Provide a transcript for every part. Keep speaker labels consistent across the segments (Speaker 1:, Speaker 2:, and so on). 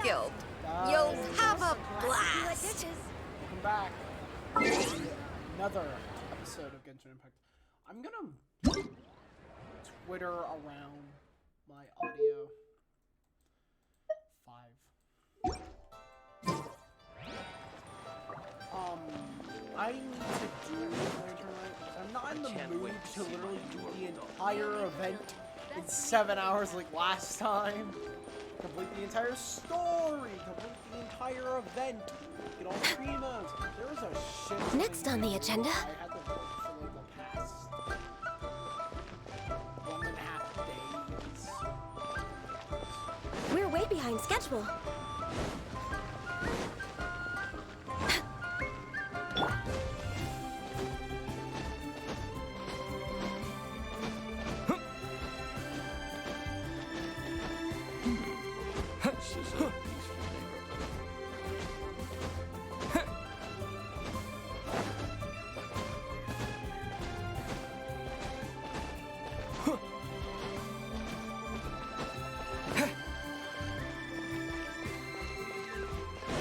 Speaker 1: skilled.
Speaker 2: Guys,
Speaker 1: You'll have a
Speaker 2: welcome
Speaker 1: blast.
Speaker 2: back. Another episode of Genshin Impact. I'm gonna Twitter around my audio. 5. I need to do I'm not in the mood to literally do the entire event in 7 hours like last time. Complete the entire story, complete the entire event, get all the premos. There was a shit.
Speaker 3: Next on the agenda.
Speaker 2: I had to work for like the past 1.5 days.
Speaker 3: We're way behind schedule.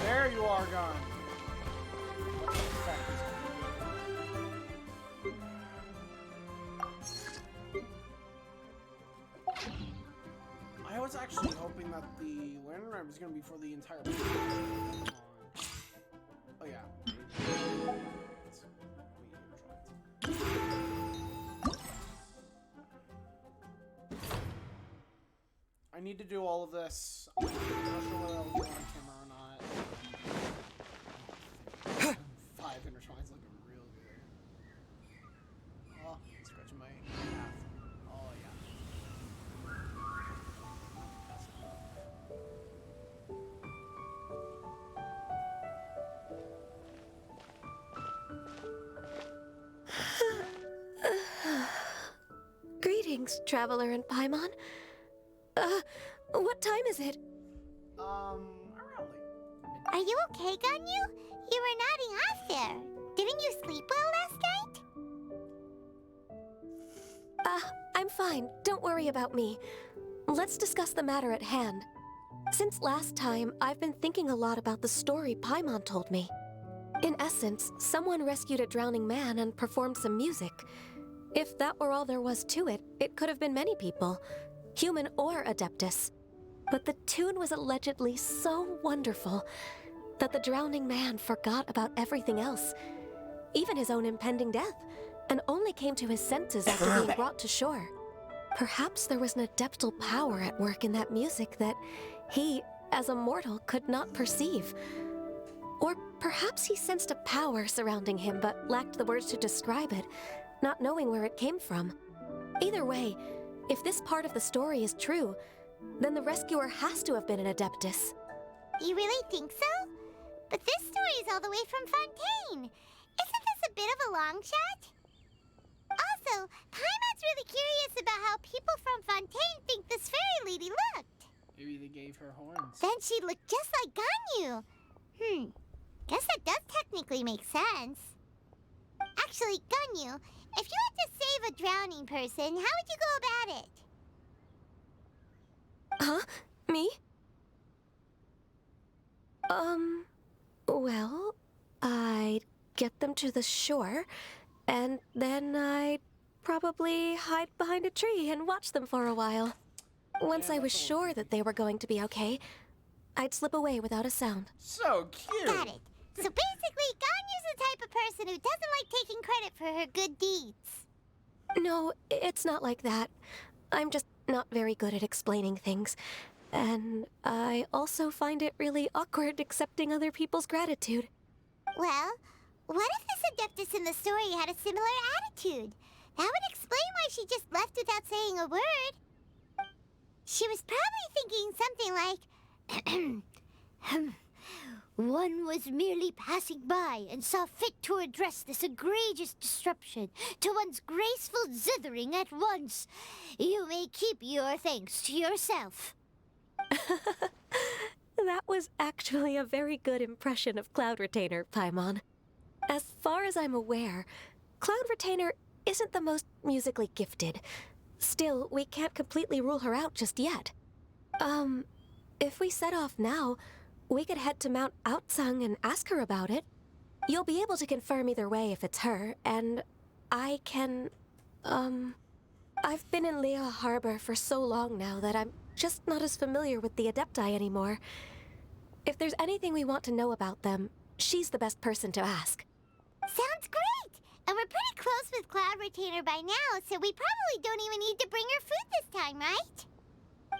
Speaker 2: There you are, Gon. I was actually hoping that the learning rhyme was going to be for the entire. Oh yeah. I need to do all of this. I'm not sure whether I'll do it on camera or not. 5 intertwines looking real good. Oh, scratching my half. Oh yeah.
Speaker 3: Greetings, Traveler and Paimon. What time is it?
Speaker 2: Around
Speaker 4: Are you okay, Ganyu? You were nodding off there. Didn't you sleep well last night?
Speaker 3: I'm fine. Don't worry about me. Let's discuss the matter at hand. Since last time, I've been thinking a lot about the story Paimon told me. In essence, someone rescued a drowning man and performed some music. If that were all there was to it, it could have been many people, human or Adeptus. But the tune was allegedly so wonderful that the drowning man forgot about everything else, even his own impending death, and only came to his senses after being brought to shore. Perhaps there was an adeptal power at work in that music that he, as a mortal, could not perceive. Or perhaps he sensed a power surrounding him but lacked the words to describe it, not knowing where it came from. Either way, if this part of the story is true, then the rescuer has to have been an Adeptus.
Speaker 4: You really think so? But this story is all the way from Fontaine. Isn't this a bit of a long shot? Also, Paimon's really curious about how people from Fontaine think this fairy lady looked.
Speaker 2: Maybe they gave her horns.
Speaker 4: Then she looked just like Ganyu. Guess that does technically make sense. Actually, Ganyu, if you had to save a drowning person, how would you go about it?
Speaker 3: Huh? Me? Well, I'd get them to the shore, and then I'd probably hide behind a tree and watch them for a while. Once I was sure that they were going to be okay, I'd slip away without a sound.
Speaker 2: So cute.
Speaker 4: Got it. So basically, Ganyu's the type of person who doesn't like taking credit for her good deeds.
Speaker 3: No, it's not like that. I'm just not very good at explaining things. And I also find it really awkward accepting other people's gratitude.
Speaker 4: Well, what if this Adeptus in the story had a similar attitude? That would explain why she just left without saying a word. She was probably thinking something like, one was merely passing by and saw fit to address this egregious disruption to one's graceful zithering at once. You may keep your thanks to yourself.
Speaker 3: That was actually a very good impression of Cloud Retainer, Paimon. As far as I'm aware, Cloud Retainer isn't the most musically gifted. Still, we can't completely rule her out just yet. If we set off now, we could head to Mount Outsung and ask her about it. You'll be able to confirm either way if it's her, and I can, I've been in Lea Harbor for so long now that I'm just not as familiar with the Adepti anymore. If there's anything we want to know about them, she's the best person to ask.
Speaker 4: Sounds great! And we're pretty close with Cloud Retainer by now, so we probably don't even need to bring her food this time, right?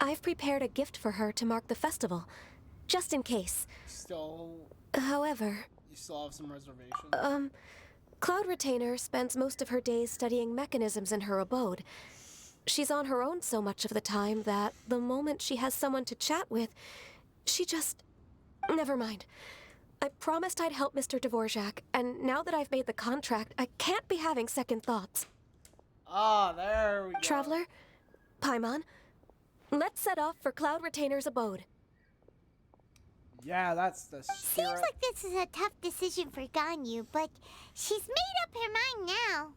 Speaker 3: I've prepared a gift for her to mark the festival, just in case. However,
Speaker 2: You still have some reservations?
Speaker 3: Cloud Retainer spends most of her days studying mechanisms in her abode. She's on her own so much of the time that the moment she has someone to chat with, she just... Never mind. I promised I'd help Mr. Dvorak, and now that I've made the contract, I can't be having second thoughts.
Speaker 2: Ah, there we go.
Speaker 3: Traveler, Paimon, let's set off for Cloud Retainer's abode.
Speaker 2: Yeah, that's the
Speaker 4: Seems
Speaker 2: spirit.
Speaker 4: like this is a tough decision for Ganyu, but she's made up her mind now.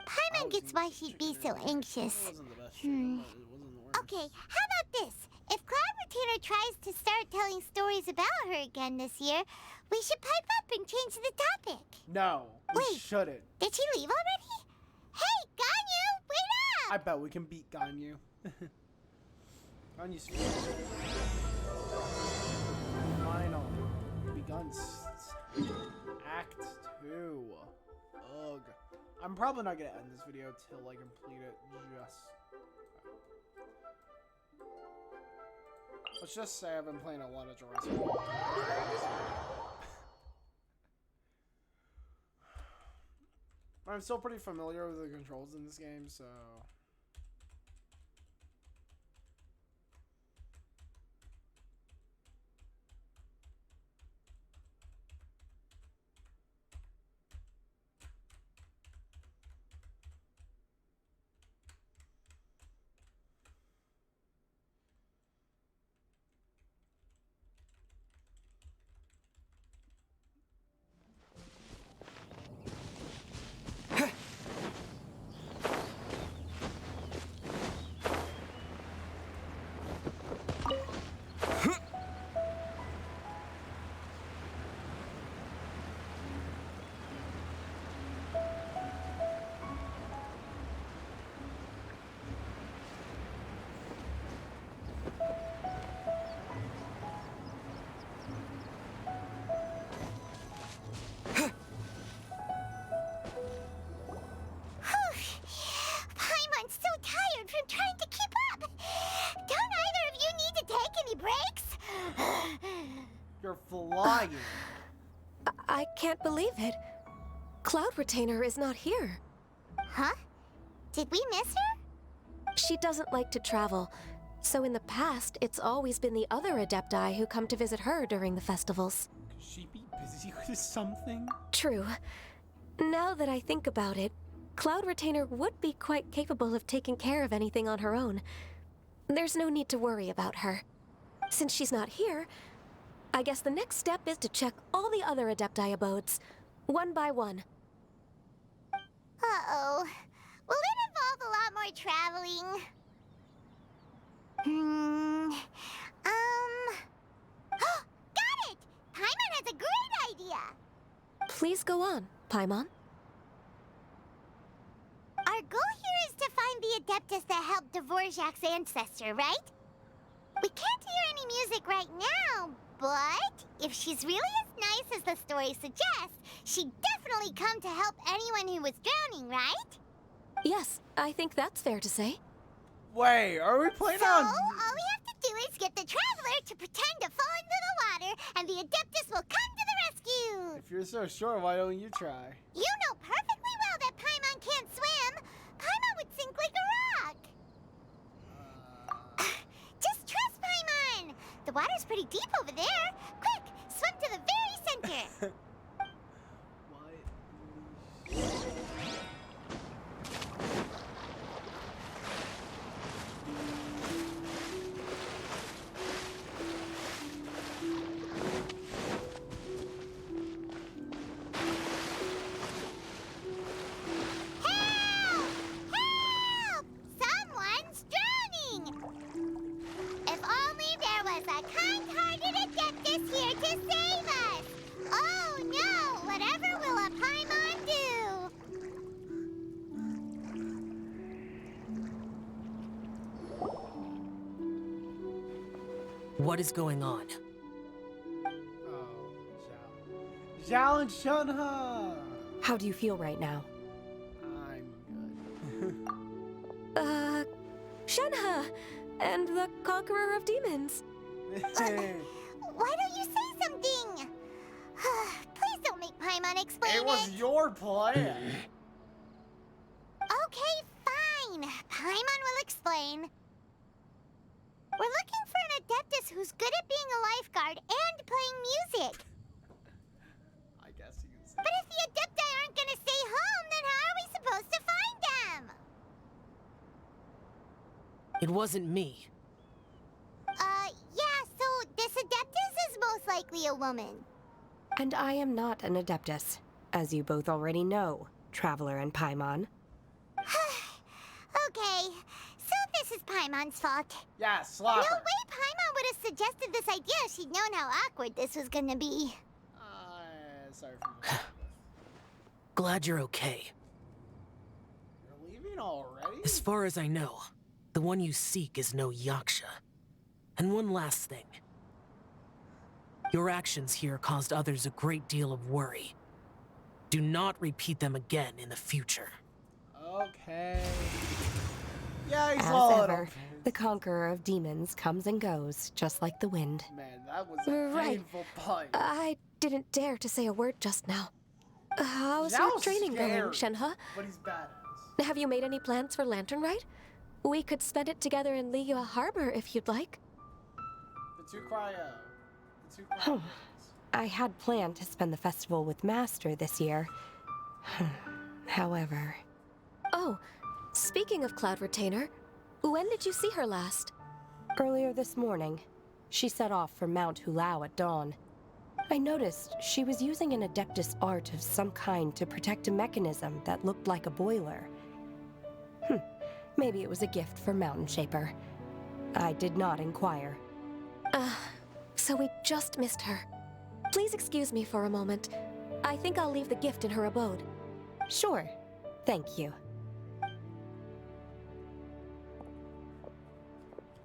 Speaker 4: Paimon gets why she'd be so anxious.
Speaker 2: It wasn't the best chicken, but it wasn't the worst.
Speaker 4: Okay, how about this? If Cloud Retainer tries to start telling stories about her again this year, we should pipe up and change the topic.
Speaker 2: No, we
Speaker 4: Wait.
Speaker 2: shouldn't.
Speaker 4: Did she leave already? Hey, Ganyu, wait
Speaker 2: I
Speaker 4: up!
Speaker 2: bet we can beat Ganyu. Ganyu's final. Begun. Act 2. Ugh. I'm probably not gonna end this video till I complete it. Let's just say I've been playing a lot of Jurassic World. I'm still pretty familiar with the controls in this game, so...
Speaker 4: Paimon's so tired from trying to keep up. Don't either of you need to take any breaks?
Speaker 2: You're flying.
Speaker 3: I can't believe it. Cloud Retainer is not here.
Speaker 4: Huh? Did we miss her?
Speaker 3: She doesn't like to travel, so in the past, it's always been the other Adepti who come to visit her during the festivals.
Speaker 2: Could she be busy with something?
Speaker 3: True. Now that I think about it, Cloud Retainer would be quite capable of taking care of anything on her own. There's no need to worry about her. Since she's not here, I guess the next step is to check all the other Adepti abodes, one by one.
Speaker 4: Uh-oh. Will it involve a lot more traveling? Got it! Paimon has a great idea!
Speaker 3: Please go on, Paimon.
Speaker 4: Our goal here is to find the Adeptus that helped Dvorak's ancestor, right? We can't hear any music right now, but if she's really as nice as the story suggests, she'd definitely come to help anyone who was drowning, right?
Speaker 3: Yes, I think that's fair to say.
Speaker 2: Wait, are we playing
Speaker 4: So,
Speaker 2: on?
Speaker 4: all we have to do is get the Traveler to pretend to fall into the water, and the Adeptus will come to the rescue!
Speaker 2: If you're so sure, why don't you try?
Speaker 4: You know perfectly well that Paimon can't swim! Paimon would sink like a rock! Just trust Paimon! The water's pretty deep over there! Quick, swim to the very center! Help! Help! Someone's drowning! If only there was is here to save us! Oh no! Whatever will a Paimon do?
Speaker 1: What is going on?
Speaker 2: Oh, Zhao. Zhao and Shunha!
Speaker 5: How do you feel right now?
Speaker 2: I'm good.
Speaker 3: Shenhe! And the Conqueror of Demons.
Speaker 4: Why don't you say something? Please don't make Paimon explain
Speaker 2: It was your plan.
Speaker 4: Okay, fine. Paimon will explain. We're looking for an Adeptus who's good at being a lifeguard and playing music.
Speaker 2: I guess you can say.
Speaker 4: But if the Adepti aren't gonna stay home, then how are we supposed to find them?
Speaker 1: It wasn't me.
Speaker 4: Yeah, so this Adeptus is most likely a woman.
Speaker 5: And I am not an Adeptus, as you both already know, Traveler and Paimon.
Speaker 4: Okay, so this is Paimon's fault.
Speaker 2: Yeah, slap
Speaker 4: No
Speaker 2: her.
Speaker 4: way Paimon would have suggested this idea if she'd known how awkward this was gonna be.
Speaker 2: Sorry for that.
Speaker 1: Glad you're okay.
Speaker 2: You're leaving already?
Speaker 1: As far as I know, the one you seek is no Yaksha. And one last thing. Your actions here caused others a great deal of worry. Do not repeat them again in the future.
Speaker 2: Okay. Yeah, he's
Speaker 5: As
Speaker 2: all
Speaker 5: ever, the Conqueror of Demons comes and goes, just like the wind.
Speaker 2: Man, that was a
Speaker 3: Right.
Speaker 2: painful pun.
Speaker 3: I didn't dare to say a word just now. How's your
Speaker 2: Zhao's
Speaker 3: training going,
Speaker 2: scared,
Speaker 3: Shenhe?
Speaker 2: But he's badass.
Speaker 3: Have you made any plans for Lantern Rite? We could spend it together in Liyue Harbor if you'd like.
Speaker 2: The two cryo. The two cryo.
Speaker 5: I had planned to spend the festival with Master this year. However,
Speaker 3: Oh, speaking of Cloud Retainer, when did you see her last?
Speaker 5: earlier this morning, she set off for Mount Hulao at dawn. I noticed she was using an Adeptus art of some kind to protect a mechanism that looked like a boiler. Maybe it was a gift for Mountain Shaper. I did not inquire.
Speaker 3: So we just missed her. Please excuse me for a moment. I think I'll leave the gift in her abode.
Speaker 5: Sure. Thank you.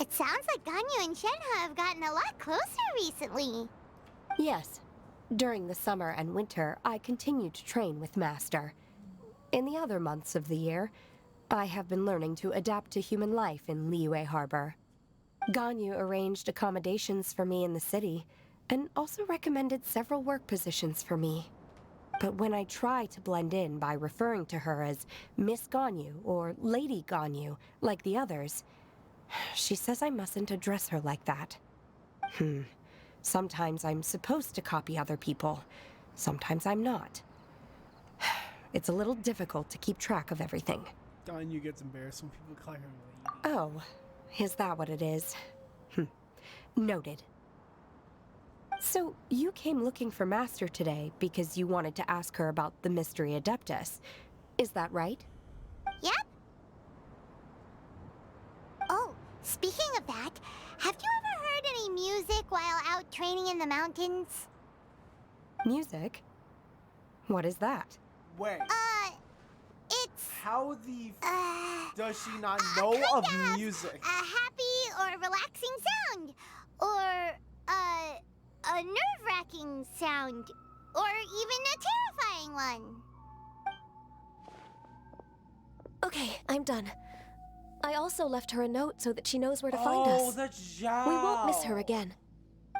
Speaker 4: It sounds like Ganyu and Shenhe have gotten a lot closer recently.
Speaker 5: Yes. During the summer and winter, I continued to train with Master. In the other months of the year, I have been learning to adapt to human life in Liyue Harbor. Ganyu arranged accommodations for me in the city, and also recommended several work positions for me. But when I try to blend in by referring to her as Miss Ganyu or Lady Ganyu, like the others, she says I mustn't address her like that. Sometimes I'm supposed to copy other people. Sometimes I'm not. It's a little difficult to keep track of everything.
Speaker 2: Ganyu gets embarrassed when people call her lady.
Speaker 5: Oh, is that what it is? Noted. So, you came looking for Master today because you wanted to ask her about the Mystery Adeptus. Is that right?
Speaker 4: Yep. Oh, speaking of that, have you ever heard any music while out training in the mountains?
Speaker 5: Music? What is that?
Speaker 2: Wait,
Speaker 4: It's,
Speaker 2: how the does she not know of music?
Speaker 4: a happy or relaxing sound. Or, a nerve-wracking sound. Or even a terrifying one.
Speaker 3: Okay, I'm done. I also left her a note so that she knows where to find
Speaker 2: Oh,
Speaker 3: us.
Speaker 2: that's Zhao.
Speaker 3: We won't miss her again.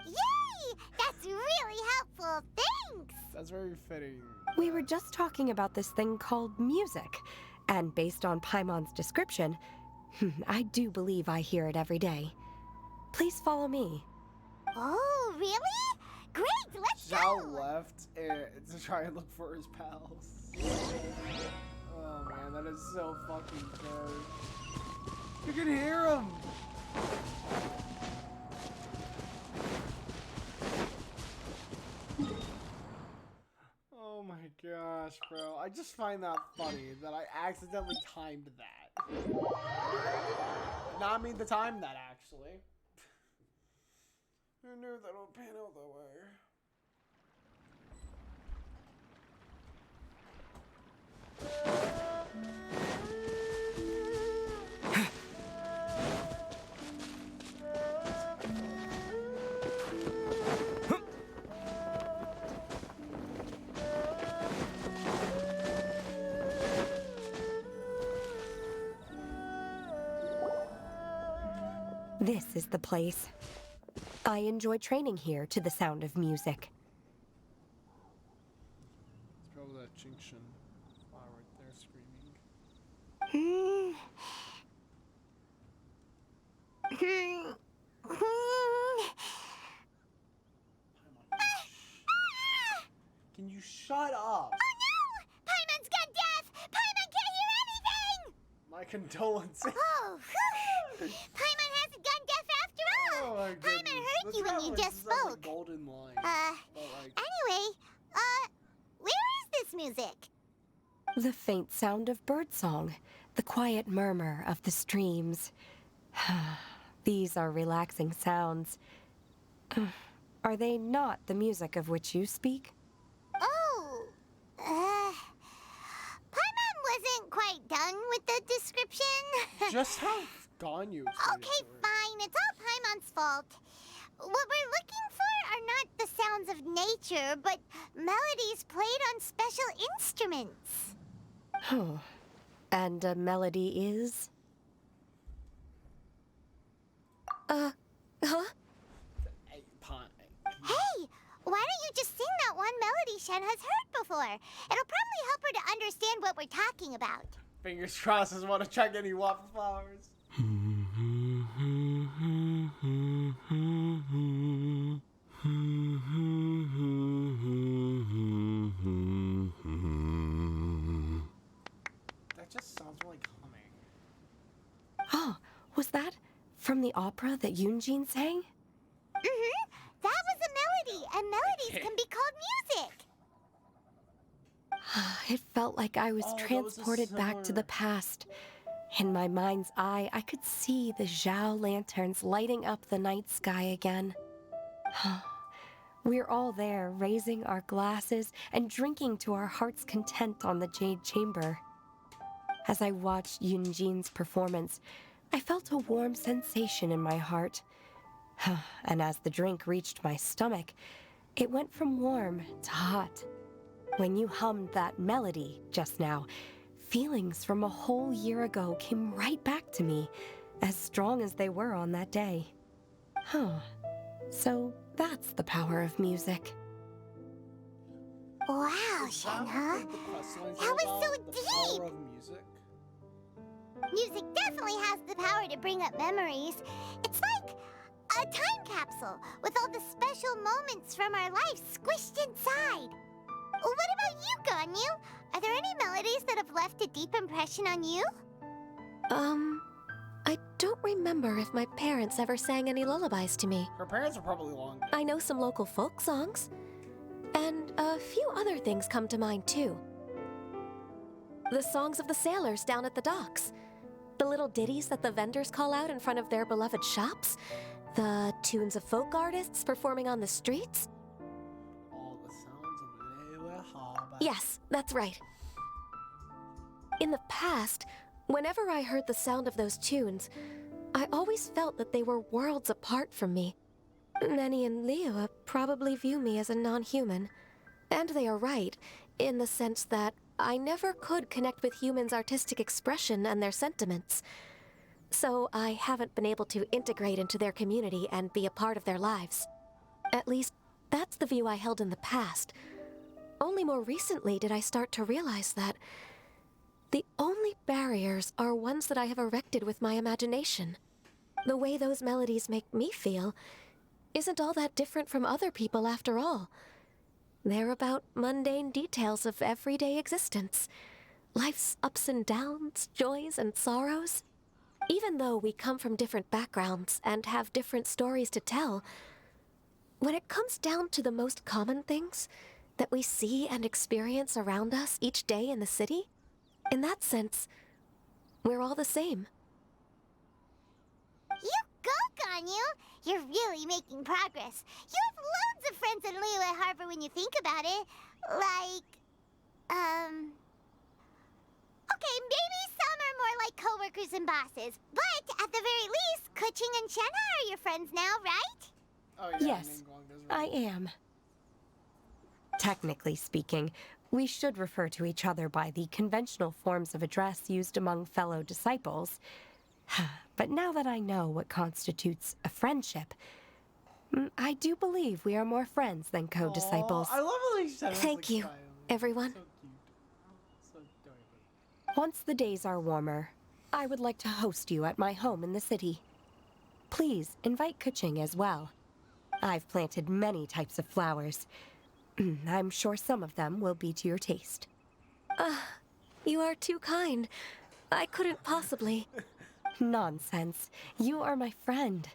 Speaker 4: Yay! That's really helpful. Thanks!
Speaker 2: That's very fitting.
Speaker 5: We were just talking about this thing called music, and based on Paimon's description, I do believe I hear it every day. Please follow me.
Speaker 4: Oh, really? Great, let's
Speaker 2: Zhao
Speaker 4: go!
Speaker 2: left to try and look for his pals. Oh man, that is so fucking good. You can hear him. Oh my gosh, bro. I just find that funny that I accidentally timed that. Not mean to time that, actually. Who knew that would pan out that way?
Speaker 5: This is the place. I enjoy training here to the sound of music.
Speaker 2: It's probably that Jinxian flower right there screaming. Can you shut up?
Speaker 4: Oh no! Paimon's gone deaf! Paimon can't hear anything!
Speaker 2: My condolences.
Speaker 4: Oh, whew. Paimon hasn't gone deaf after all!
Speaker 2: Oh my
Speaker 4: Paimon
Speaker 2: goodness.
Speaker 4: heard
Speaker 2: The
Speaker 4: you when you
Speaker 2: Travelers
Speaker 4: just
Speaker 2: is that, like,
Speaker 4: spoke.
Speaker 2: golden line. But like,
Speaker 4: Anyway, where is this music?
Speaker 5: The faint sound of birdsong, the quiet murmur of the streams. These are relaxing sounds. Are they not the music of which you speak?
Speaker 4: Oh, Paimon wasn't quite done with the description.
Speaker 2: just how gone you explained it
Speaker 4: Okay,
Speaker 2: to her.
Speaker 4: fine. It's all Paimon's fault. What we're looking for are not the sounds of nature, but melodies played on special instruments.
Speaker 5: Oh. And a melody is?
Speaker 3: Huh?
Speaker 2: Hey, Pine.
Speaker 4: Hey, why don't you just sing that one melody Shen has heard before? It'll probably help her to understand what we're talking about.
Speaker 2: Fingers crossed doesn't want to check any wildflowers. That just sounds like humming.
Speaker 5: Oh, was that from the opera that Yunjin sang?
Speaker 4: Mm-hmm. That was a melody, and melodies can be called music.
Speaker 5: It felt like I was
Speaker 2: Oh, that was a
Speaker 5: transported back to the
Speaker 2: similar-
Speaker 5: past. In my mind's eye, I could see the Zhao lanterns lighting up the night sky again. We're all there, raising our glasses and drinking to our heart's content on the Jade Chamber. As I watched Yunjin's performance, I felt a warm sensation in my heart. And as the drink reached my stomach, it went from warm to hot. When you hummed that melody just now, feelings from a whole year ago came right back to me, as strong as they were on that day. So that's the power of music.
Speaker 4: Wow,
Speaker 2: Is that
Speaker 4: Shenhe.
Speaker 2: what the quest line's
Speaker 4: That
Speaker 2: all
Speaker 4: was so
Speaker 2: about? The power
Speaker 4: deep.
Speaker 2: of music?
Speaker 4: Music definitely has the power to bring up memories. It's like a time capsule with all the special moments from our life squished inside. What about you, Ganyu? Are there any melodies that have left a deep impression on you?
Speaker 3: I don't remember if my parents ever sang any lullabies to me.
Speaker 2: Her parents are probably long dead.
Speaker 3: I know some local folk songs. And a few other things come to mind, too. The songs of the sailors down at the docks. The little ditties that the vendors call out in front of their beloved shops. The tunes of folk artists performing on the streets.
Speaker 2: All the sounds of Liyue Harbor.
Speaker 3: Yes, that's right. In the past, whenever I heard the sound of those tunes, I always felt that they were worlds apart from me. Nenny and Liyue probably view me as a non-human. And they are right, in the sense that I never could connect with humans' artistic expression and their sentiments. So I haven't been able to integrate into their community and be a part of their lives. At least, that's the view I held in the past. Only more recently did I start to realize that the only barriers are ones that I have erected with my imagination. The way those melodies make me feel isn't all that different from other people after all. They're about mundane details of everyday existence. Life's ups and downs, joys and sorrows. Even though we come from different backgrounds and have different stories to tell, when it comes down to the most common things that we see and experience around us each day in the city, in that sense, we're all the same.
Speaker 4: You go, Ganyu! You're really making progress. You have loads of friends in Liyue Harbor when you think about it. Okay, maybe some are more like coworkers and bosses. But at the very least, Keqing and Shenhe are your friends now, right?
Speaker 2: Oh, yeah.
Speaker 5: Yes,
Speaker 2: Ningguang does
Speaker 5: I
Speaker 2: right.
Speaker 5: am. Technically speaking, we should refer to each other by the conventional forms of address used among fellow disciples. But now that I know what constitutes a friendship, I do believe we are more friends than co-disciples.
Speaker 2: Aw, I love how Shenhe's
Speaker 3: Thank
Speaker 2: like
Speaker 3: you,
Speaker 2: smiling.
Speaker 3: everyone.
Speaker 2: So cute. So adorable.
Speaker 5: Once the days are warmer, I would like to host you at my home in the city. Please invite Keqing as well. I've planted many types of flowers. I'm sure some of them will be to your taste.
Speaker 3: You are too kind. I couldn't possibly.
Speaker 5: Nonsense. You are my friend.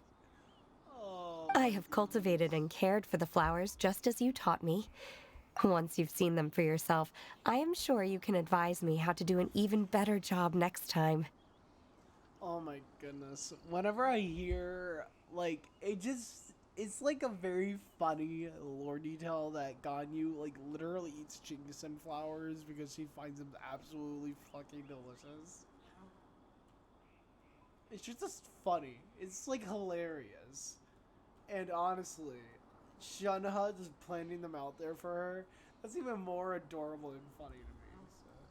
Speaker 2: Oh,
Speaker 5: I have cultivated and cared for the flowers just as you taught me. Once you've seen them for yourself, I am sure you can advise me how to do an even better job next time.
Speaker 2: oh my goodness. Whenever I hear, like, it's like a very funny lore detail that Ganyu, like, literally eats Jingusen flowers because she finds them absolutely fucking delicious. It's just funny. It's, like, hilarious. And honestly, Shenhe just planting them out there for her, that's even more adorable and funny to me.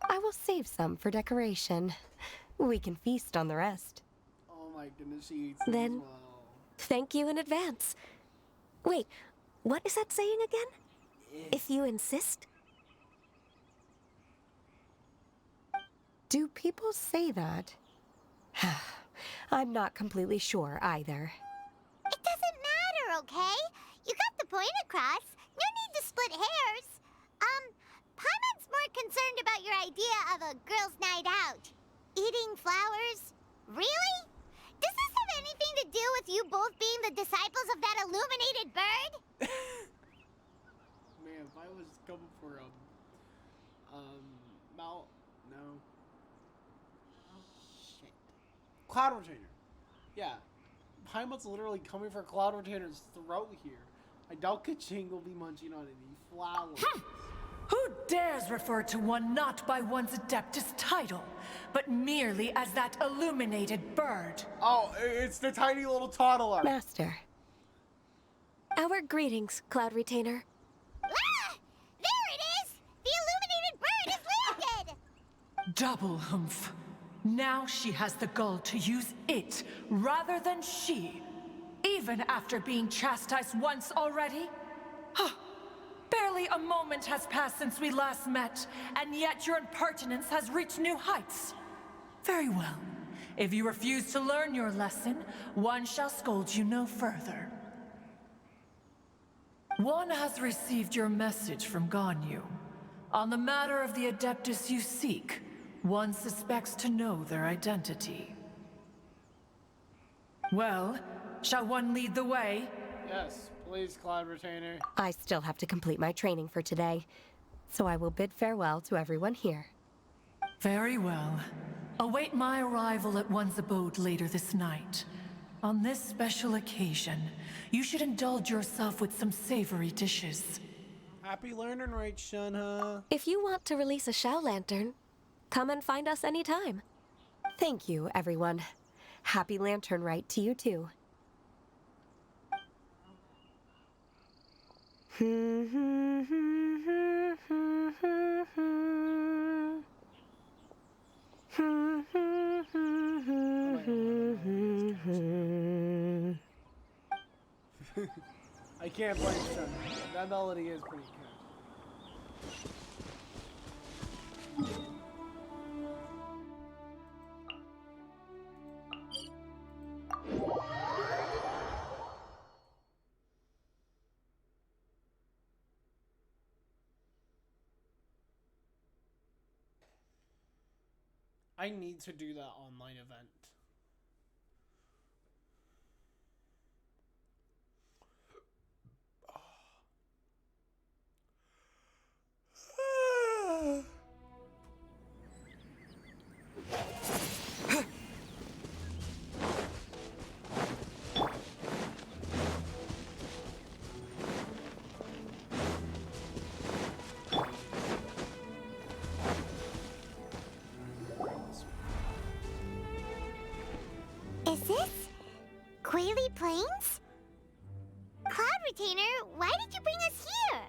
Speaker 2: So.
Speaker 5: I will save some for decoration. We can feast on the rest.
Speaker 2: Oh my goodness, she eats them
Speaker 3: Then-
Speaker 2: as well.
Speaker 3: Thank you in advance. Wait, what is that saying again? If you insist?
Speaker 5: Do people say that? I'm not completely sure either.
Speaker 4: It doesn't matter, okay? You got the point across. No need to split hairs. Paimon's more concerned about your idea of a girls' night out. Eating flowers? Really? Does this have anything to do with you both being the disciples of that illuminated bird?
Speaker 2: Man, if I was coming for Mount, no. Shit. Cloud Retainer. Yeah. Paimon's literally coming for Cloud Retainer's throat here. I doubt Keqing will be munching on any flowers.
Speaker 6: Who dares refer to one not by one's Adeptus title, but merely as that illuminated bird?
Speaker 2: Oh, it's the tiny little toddler.
Speaker 5: Master,
Speaker 3: Our greetings, Cloud Retainer.
Speaker 4: Ah! There it is! The illuminated bird has landed!
Speaker 6: Double humph. Now she has the gall to use it rather than she, even after being chastised once already? Huh. Barely a moment has passed since we last met, and yet your impertinence has reached new heights. Very well. If you refuse to learn your lesson, one shall scold you no further. One has received your message from Ganyu. On the matter of the Adeptus you seek, one suspects to know their identity. Well, shall one lead the way?
Speaker 2: Yes, please, Cloud Retainer.
Speaker 5: I still have to complete my training for today, so I will bid farewell to everyone here.
Speaker 6: Very well. Await my arrival at one's abode later this night. On this special occasion, you should indulge yourself with some savory dishes.
Speaker 2: Happy learning, right, Shenhe?
Speaker 3: If you want to release a Shao Lantern, come and find us anytime.
Speaker 5: Thank you, everyone. Happy Lantern Rite to you too.
Speaker 2: I can't blame Shenhe. That melody is pretty good. I need to do that online event.
Speaker 4: Quaily Plains? Cloud Retainer, why did you bring us here?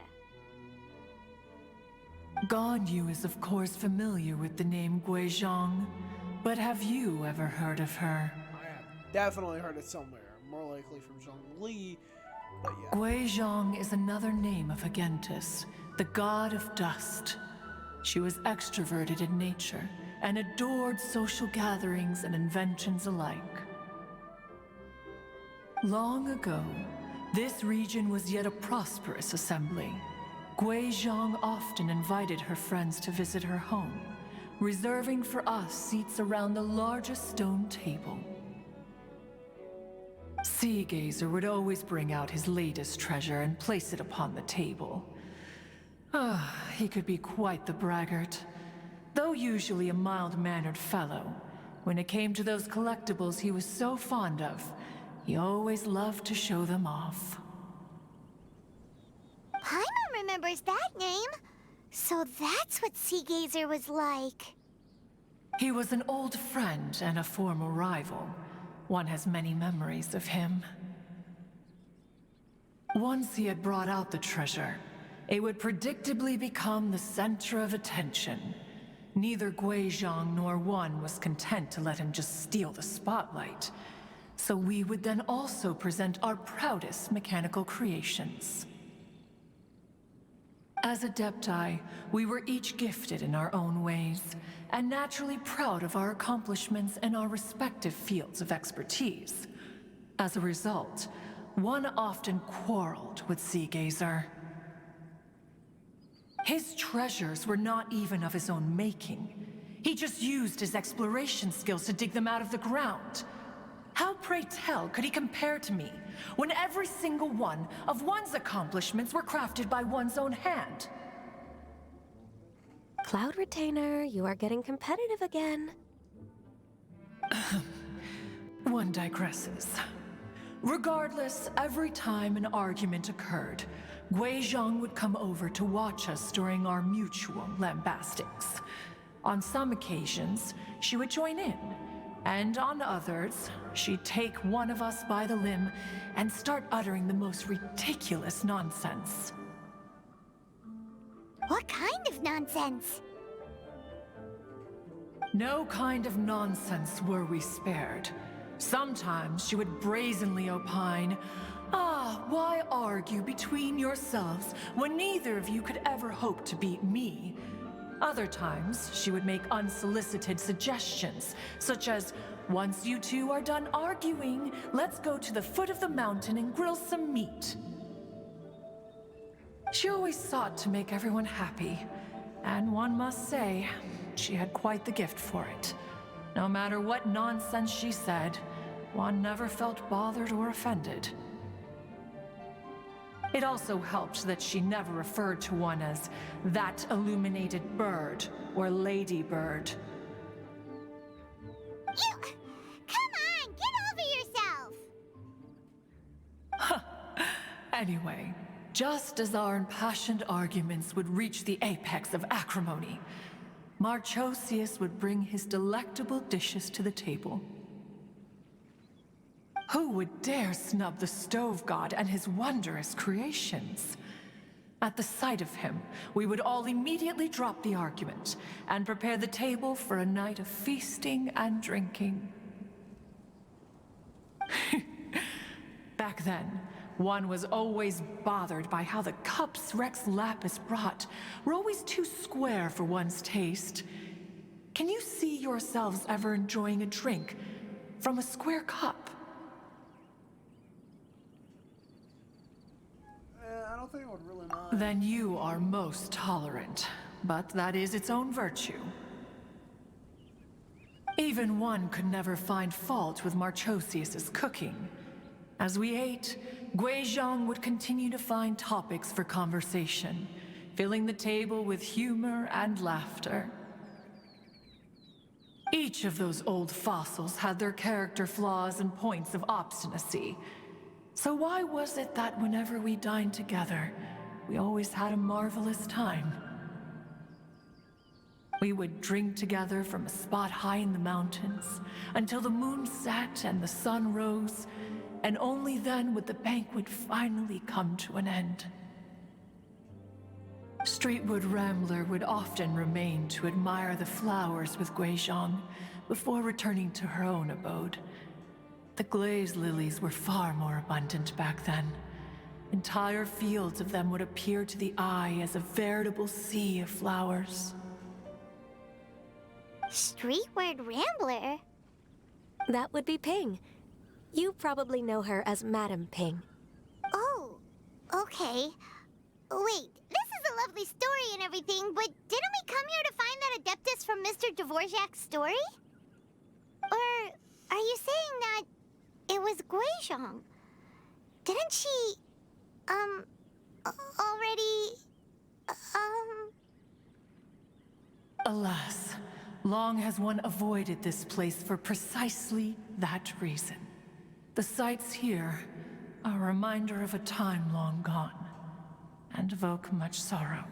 Speaker 6: Ganyu is of course familiar with the name Guizhong, but have you ever heard of her?
Speaker 2: I have definitely heard it somewhere. More likely from Zhongli, but yeah.
Speaker 6: Guizhong is another name of Agentis, the god of dust. She was extroverted in nature and adored social gatherings and inventions alike. Long ago, this region was yet a prosperous assembly. Guizhong often invited her friends to visit her home, reserving for us seats around the largest stone table. Seagazer would always bring out his latest treasure and place it upon the table. He could be quite the braggart. Though usually a mild-mannered fellow, when it came to those collectibles he was so fond of, he always loved to show them off.
Speaker 4: Paimon remembers that name. So that's what Seagazer was like.
Speaker 6: He was an old friend and a former rival. One has many memories of him. Once he had brought out the treasure, it would predictably become the center of attention. Neither Guizhong nor One was content to let him just steal the spotlight. So we would then also present our proudest mechanical creations. As Adepti, we were each gifted in our own ways, and naturally proud of our accomplishments in our respective fields of expertise. As a result, One often quarreled with Seagazer. His treasures were not even of his own making. He just used his exploration skills to dig them out of the ground. How, pray tell, could he compare to me, when every single one of One's accomplishments were crafted by one's own hand?
Speaker 3: Cloud Retainer, you are getting competitive again.
Speaker 6: One digresses. Regardless, every time an argument occurred, Guizhong would come over to watch us during our mutual lambastics. On some occasions, she would join in, and on others, she'd take one of us by the limb and start uttering the most ridiculous nonsense.
Speaker 4: What kind of nonsense?
Speaker 6: No kind of nonsense were we spared. Sometimes she would brazenly opine, why argue between yourselves when neither of you could ever hope to beat me? Other times, she would make unsolicited suggestions, such as, once you two are done arguing, let's go to the foot of the mountain and grill some meat. She always sought to make everyone happy, and one must say, she had quite the gift for it. No matter what nonsense she said, One never felt bothered or offended. It also helped that she never referred to One as that illuminated bird or ladybird.
Speaker 4: Come on, get over yourself!
Speaker 6: Anyway, just as our impassioned arguments would reach the apex of acrimony, Marchosius would bring his delectable dishes to the table. Who would dare snub the stove god and his wondrous creations? At the sight of him, we would all immediately drop the argument and prepare the table for a night of feasting and drinking. Back then, One was always bothered by how the cups Rex Lapis brought were always too square for one's taste. Can you see yourselves ever enjoying a drink from a square cup?
Speaker 2: I don't think I would really mind.
Speaker 6: Then you are most tolerant, but that is its own virtue. Even One could never find fault with Marchosius's cooking. As we ate, Guizhong would continue to find topics for conversation, filling the table with humor and laughter. Each of those old fossils had their character flaws and points of obstinacy. So why was it that whenever we dined together, we always had a marvelous time? We would drink together from a spot high in the mountains until the moon set and the sun rose, and only then would the banquet finally come to an end. Streetwood Rambler would often remain to admire the flowers with Guizhong before returning to her own abode. The glaze lilies were far more abundant back then. Entire fields of them would appear to the eye as a veritable sea of flowers.
Speaker 4: Streetward Rambler?
Speaker 3: That would be Ping. You probably know her as Madam Ping.
Speaker 4: Oh, okay. Wait, this is a lovely story and everything, but didn't we come here to find that Adeptus from Mr. Dvorak's story? Or are you saying that it was Guizhong? Didn't she, already,
Speaker 6: Alas, long has one avoided this place for precisely that reason. The sights here are a reminder of a time long gone, and evoke much sorrow.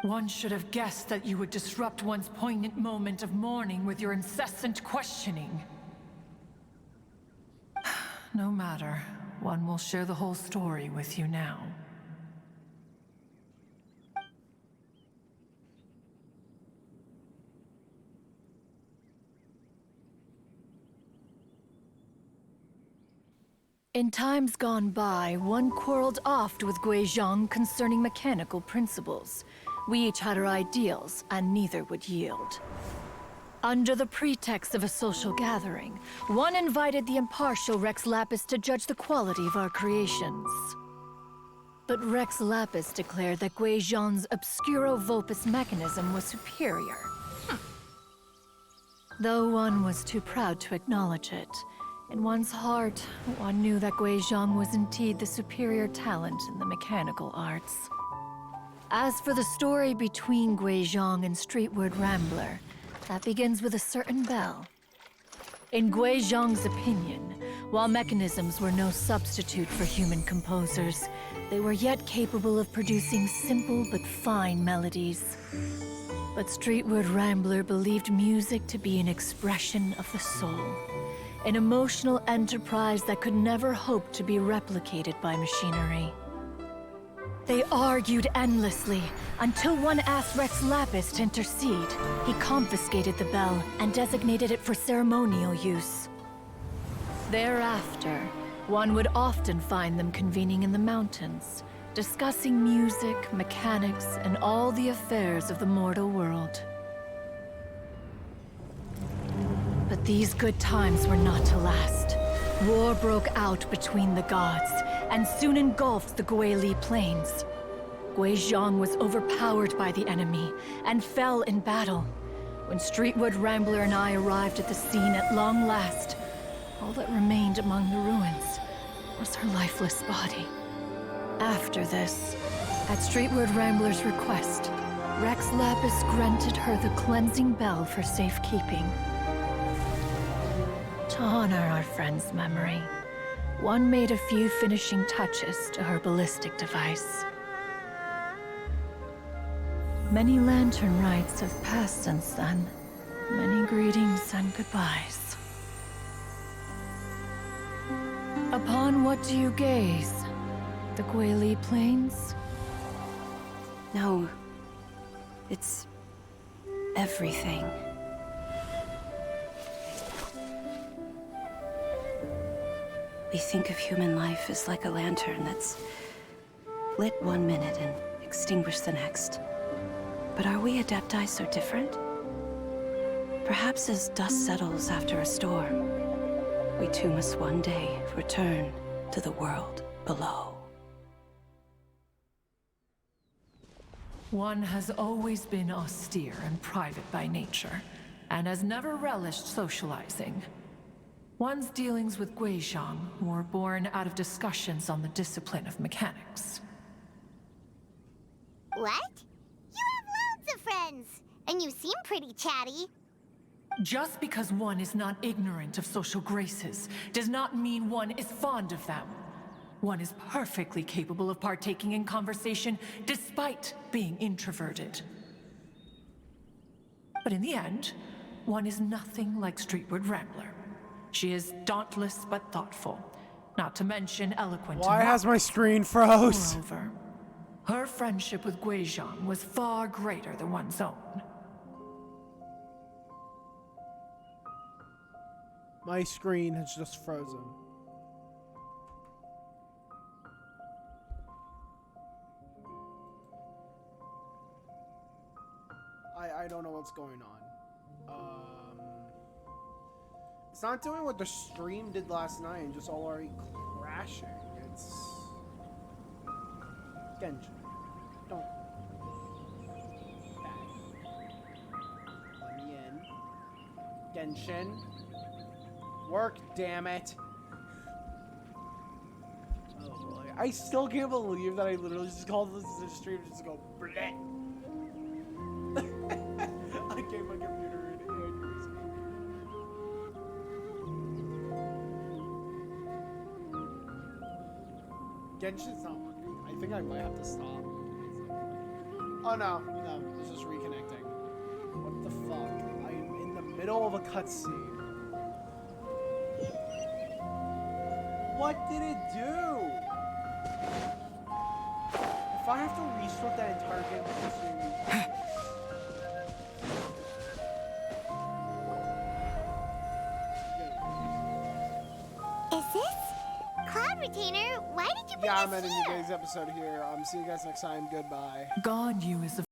Speaker 6: One should have guessed that you would disrupt one's poignant moment of mourning with your incessant questioning. No matter, one will share the whole story with you now. In times gone by, one quarreled oft with Guizhong concerning mechanical principles. We each had our ideals, and neither would yield. Under the pretext of a social gathering, one invited the impartial Rex Lapis to judge the quality of our creations. But Rex Lapis declared that Guizhong's Obscuro Vulpus mechanism was superior. Though one was too proud to acknowledge it, in one's heart, one knew that Guizhong was indeed the superior talent in the mechanical arts. As for the story between Guizhong and Streetward Rambler, that begins with a certain bell. In Guizhong's opinion, while mechanisms were no substitute for human composers, they were yet capable of producing simple but fine melodies. But Streetward Rambler believed music to be an expression of the soul, an emotional enterprise that could never hope to be replicated by machinery. They argued endlessly, until one asked Rex Lapis to intercede. He confiscated the bell and designated it for ceremonial use. Thereafter, one would often find them convening in the mountains, discussing music, mechanics, and all the affairs of the mortal world. But these good times were not to last. War broke out between the gods, and soon engulfed the Guili Plains. Guizhong was overpowered by the enemy, and fell in battle. When Streetwood Rambler and I arrived at the scene at long last, all that remained among the ruins was her lifeless body. After this, at Streetwood Rambler's request, Rex Lapis granted her the cleansing bell for safekeeping. To honor our friend's memory, one made a few finishing touches to her ballistic device. Many lantern rites have passed since then. Many greetings and goodbyes. Upon what do you gaze? The Guili Plains?
Speaker 5: No. It's everything. We think of human life as like a lantern that's lit one minute and extinguished the next. But are we Adepti so different? Perhaps as dust settles after a storm, we too must one day return to the world below.
Speaker 6: One has always been austere and private by nature, and has never relished socializing. One's dealings with Guizhong were born out of discussions on the discipline of mechanics.
Speaker 4: What? You have loads of friends, and you seem pretty chatty.
Speaker 6: Just because one is not ignorant of social graces does not mean one is fond of them. One is perfectly capable of partaking in conversation despite being introverted. But in the end, one is nothing like Streetward Rambler. She is dauntless but thoughtful, not to mention eloquent.
Speaker 2: Why
Speaker 6: and
Speaker 2: has my screen froze?
Speaker 6: moreover, her friendship with Guizhong was far greater than one's own.
Speaker 2: My screen has just frozen. I don't know what's going on. It's not doing what the stream did last night and just already crashing. It's Genshin. Don't. Let me in. Genshin. Work, damn it. Oh boy. I still can't believe that I literally just called this stream just to go bleh. I gave my computer an aneurysm. Genshin's not working. I think I might have to stop. Oh no, it's just reconnecting. What the fuck? I'm in the middle of a cutscene. What did it do? If I have to restart that entire game, it's just gonna be...
Speaker 4: Is this? Cloud Retainer, why did you bring
Speaker 2: Yeah,
Speaker 4: us
Speaker 2: I'm ending
Speaker 4: here?
Speaker 2: today's episode here. See you guys next time. Goodbye.
Speaker 6: Ganyu is a